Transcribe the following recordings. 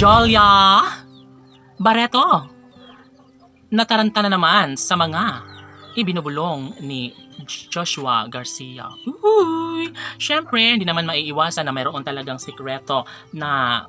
Jolia Barreto, nataranta na naman sa mga ibinubulong ni Joshua Garcia. Uy! Siyempre, hindi naman maiiwasan na mayroon talagang sikreto na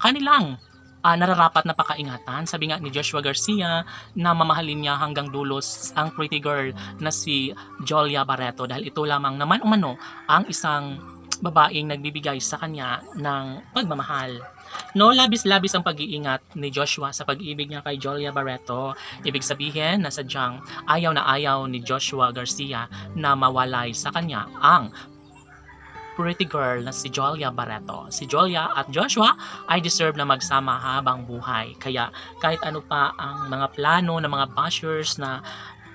kanilang nararapat na pakaingatan. Sabi nga ni Joshua Garcia na mamahalin niya hanggang dulos ang pretty girl na si Jolia Barreto dahil ito lamang naman umano ang isang babaeng nagbibigay sa kanya ng pagmamahal. No, labis-labis ang pag-iingat ni Joshua sa pag-ibig niya kay Jolia Barreto. Ibig sabihin na sadyang ayaw na ayaw ni Joshua Garcia na mawalay sa kanya ang pretty girl na si Jolia Barreto. Si Jolia at Joshua ay deserve na magsama habang buhay. Kaya kahit ano pa ang mga plano ng mga bashers na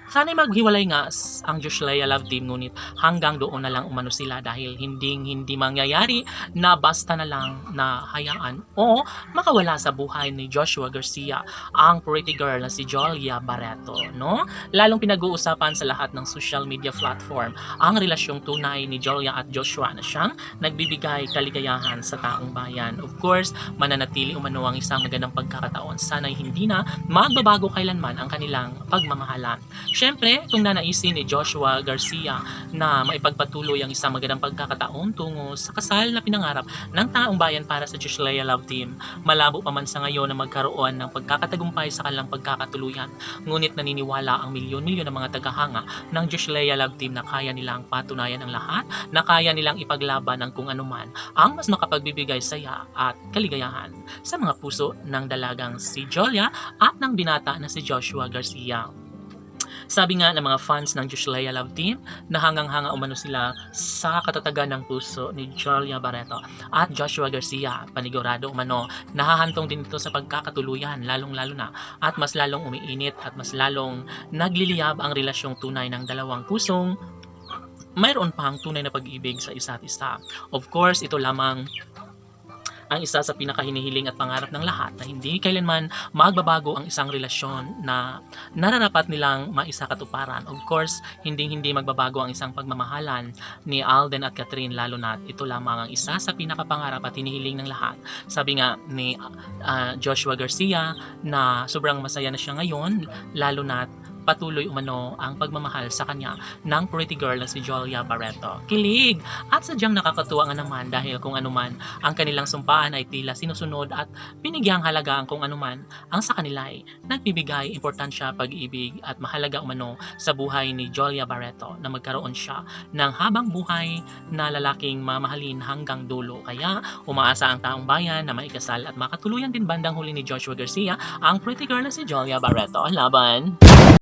sana'y maghiwalay nga ang Joshua Love Team, ngunit hanggang doon na lang umano sila dahil hindi mangyayari na basta na lang na hayaan o makawala sa buhay ni Joshua Garcia ang pretty girl na si Jolia Barreto, no? Lalong pinag-uusapan sa lahat ng social media platform ang relasyong tunay ni Jolia at Joshua na siyang nagbibigay kaligayahan sa taong bayan. Of course, mananatili umano ang isang magandang pagkakataon. Sana'y hindi na magbabago kailanman ang kanilang pagmamahalan. Siyempre, kung nanaisin ni Joshua Garcia na maipagpatuloy ang isang magandang pagkakataon tungo sa kasal na pinangarap ng taong bayan para sa Joshua Love Team, malabo pa man sa ngayon na magkaroon ng pagkakatagumpay sa kanilang pagkakatuluyan. Ngunit naniniwala ang milyon-milyon ng mga tagahanga ng Joshua Love Team na kaya nilang patunayan ang lahat, na kaya nilang ipaglaban ang kung anuman ang mas makapagbibigay saya at kaligayahan sa mga puso ng dalagang si Jolia at ng binata na si Joshua Garcia. Sabi nga ng mga fans ng Joshua Love Team na hangang-hanga umano sila sa katatagan ng puso ni Jolia Barreto at Joshua Garcia. Panigurado umano, nahahantong din ito sa pagkakatuluyan lalong-lalo na at mas lalong umiinit at mas lalong nagliliyab ang relasyong tunay ng dalawang pusong mayroon pang tunay na pag-ibig sa isa't isa. Of course, ito lamang ang isa sa pinakahinihiling at pangarap ng lahat na hindi kailanman magbabago ang isang relasyon na nararapat nilang maisakatuparan. Of course, hindi magbabago ang isang pagmamahalan ni Alden at Catherine, lalo na ito lamang ang isa sa pinakapangarap at hinihiling ng lahat. Sabi nga ni Joshua Garcia na sobrang masaya na siya ngayon, lalo na patuloy umano ang pagmamahal sa kanya ng pretty girl na si Jolia Barreto. Kilig! At sadyang nakakatuwa nga naman dahil kung anuman ang kanilang sumpaan ay tila sinusunod at binigyang halaga ang kung anuman ang sa kanila ay nagbibigay importansya, pag-ibig at mahalaga umano sa buhay ni Jolia Barreto na magkaroon siya ng habang buhay na lalaking mamahalin hanggang dulo. Kaya umaasa ang taong bayan na maikasal at makatuluyan din bandang huli ni Joshua Garcia ang pretty girl na si Jolia Barreto. Laban!